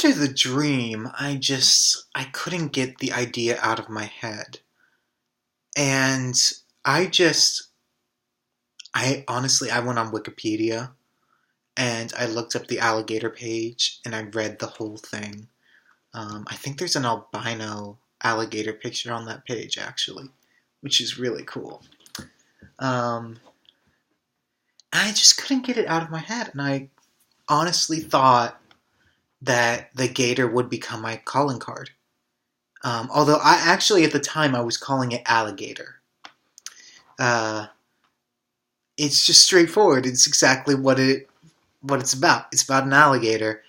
after the dream, I couldn't get the idea out of my head. And I just, I honestly, I went on Wikipedia and I looked up the alligator page and I read the whole thing. I think there's an albino alligator picture on that page, actually, which is really cool. Um, I just couldn't get it out of my head, and I honestly thought that the gator would become my calling card. Although I actually, at the time, I was calling it alligator. Uh, it's just straightforward. It's exactly what it's about. It's about an alligator.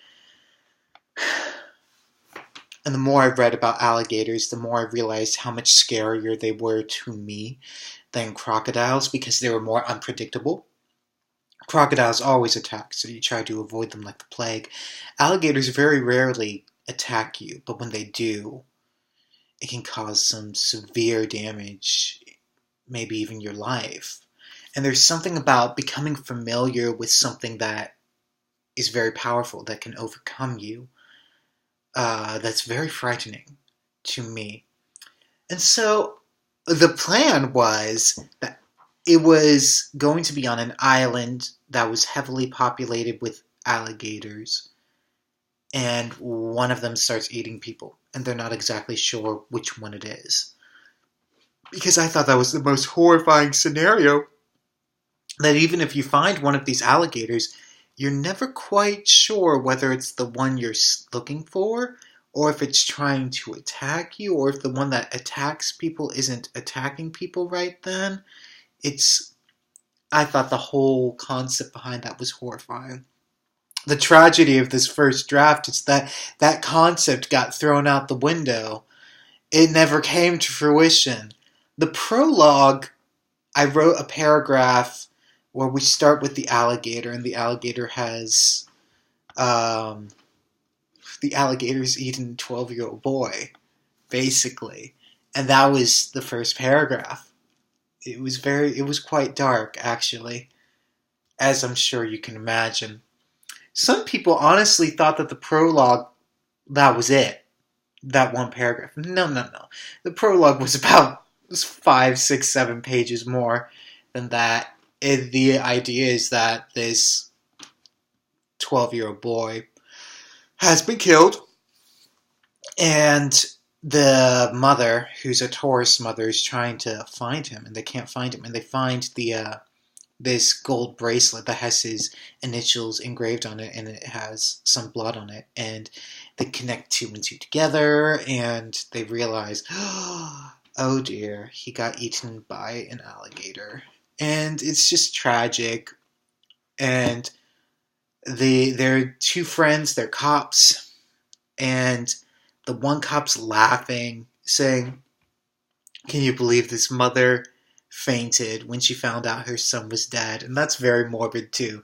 And the more I read about alligators, the more I realized how much scarier they were to me than crocodiles because they were more unpredictable. Crocodiles always attack, so you try to avoid them like the plague. Alligators very rarely attack you, but when they do, it can cause some severe damage, maybe even your life. And there's something about becoming familiar with something that is very powerful, that can overcome you, that's very frightening to me. And so the plan was that it was going to be on an island that was heavily populated with alligators, and one of them starts eating people, and they're not exactly sure which one it is. Because I thought that was the most horrifying scenario, that even if you find one of these alligators, you're never quite sure whether it's the one you're looking for, or if it's trying to attack you, or if the one that attacks people isn't attacking people right then. I thought the whole concept behind that was horrifying. The tragedy of this first draft is that that concept got thrown out the window. It never came to fruition. The prologue, I wrote a paragraph where we start with the alligator, and the alligator has, the alligator's eaten a 12-year-old boy, basically. And that was the first paragraph. It was quite dark, actually, as I'm sure you can imagine. Some people honestly thought that the prologue, that was it. That one paragraph. No. The prologue was about 5, 6, 7 pages more than that. The idea is that this 12-year-old boy has been killed, and the mother, who's a tourist mother, is trying to find him, and they can't find him. And they find this gold bracelet that has his initials engraved on it, and it has some blood on it. And they connect 2 and 2 together, and they realize, oh dear, he got eaten by an alligator. And it's just tragic. And they're 2 friends, they're cops, and the one cop's laughing, saying, "Can you believe this mother fainted when she found out her son was dead?" And that's very morbid too.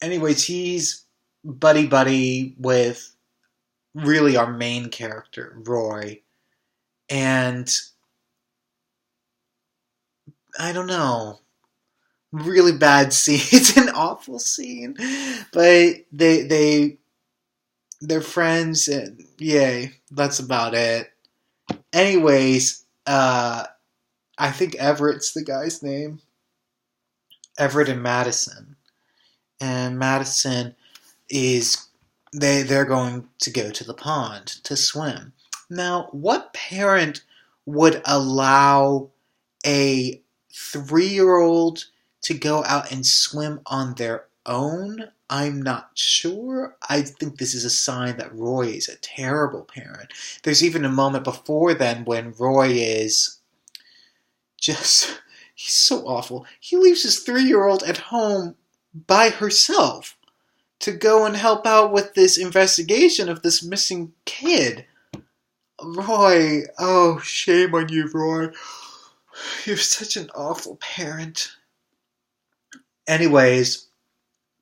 Anyways, he's buddy with really our main character, Roy. And I don't know. Really bad scene. It's an awful scene. But they're friends, and yay, that's about it. Anyways, I think Everett's the guy's name. Everett and Madison. And Madison they're going to go to the pond to swim. Now, what parent would allow a 3-year-old to go out and swim on their own? I'm not sure. I think this is a sign that Roy is a terrible parent. There's even a moment before then when Roy is just, he's so awful. He leaves his 3-year-old at home by herself to go and help out with this investigation of this missing kid. Roy, oh, shame on you, Roy. You're such an awful parent. Anyways,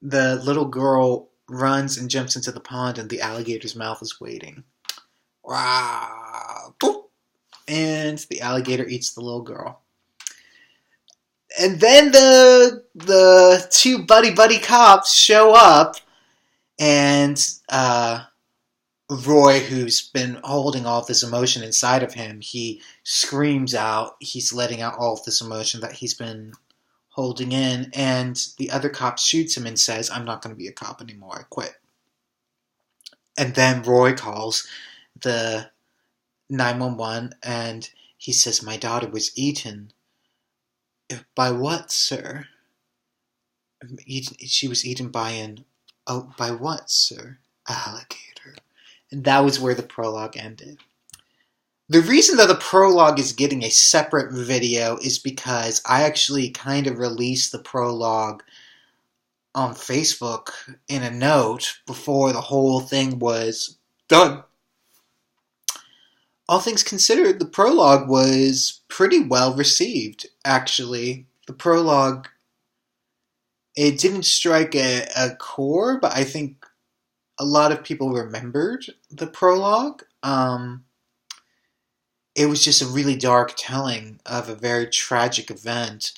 the little girl runs and jumps into the pond, and the alligator's mouth is waiting. Wow! Boop! And the alligator eats the little girl. And then the 2 buddy cops show up, And Roy, who's been holding all of this emotion inside of him, he screams out. He's letting out all of this emotion that he's been holding in. And the other cop shoots him and says, "I'm not going to be a cop anymore. I quit." And then Roy calls the 911 and he says, "My daughter was eaten." "By what, sir?" "She was eaten by an..." "Oh, by what, sir?" "Alligator." And that was where the prologue ended. The reason that the prologue is getting a separate video is because I actually kind of released the prologue on Facebook in a note before the whole thing was done. All things considered, the prologue was pretty well received, actually. The prologue, it didn't strike a chord, but I think a lot of people remembered the prologue. It was just a really dark telling of a very tragic event.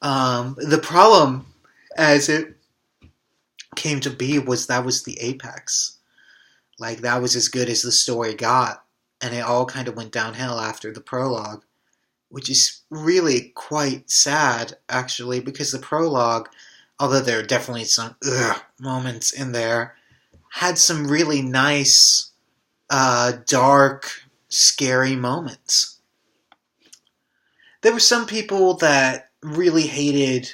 The problem, as it came to be, was that was the apex. Like, that was as good as the story got. And it all kind of went downhill after the prologue, which is really quite sad, actually, because the prologue, although there are definitely some moments in there, had some really nice, dark, scary moments. There were some people that really hated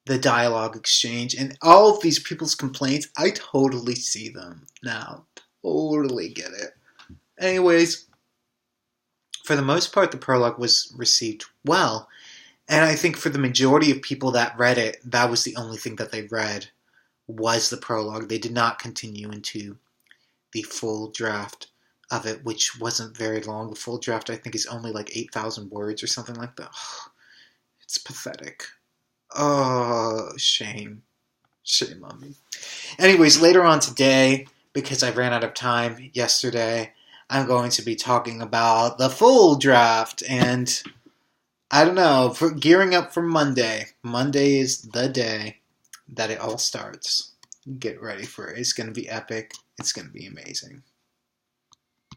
the dialogue exchange, and all of these people's complaints, I totally see them now. Totally get it. Anyways, for the most part, the prologue was received well, and I think for the majority of people that read it, that was the only thing that they read, was the prologue. They did not continue into the full draft of it, which wasn't very long. The full draft, I think, is only like 8,000 words or something like that. It's pathetic. Oh, shame. Shame on me. Anyways, later on today, because I ran out of time yesterday, I'm going to be talking about the full draft, and I don't know, for gearing up for Monday. Monday is the day that it all starts. Get ready for it. It's going to be epic. It's going to be amazing.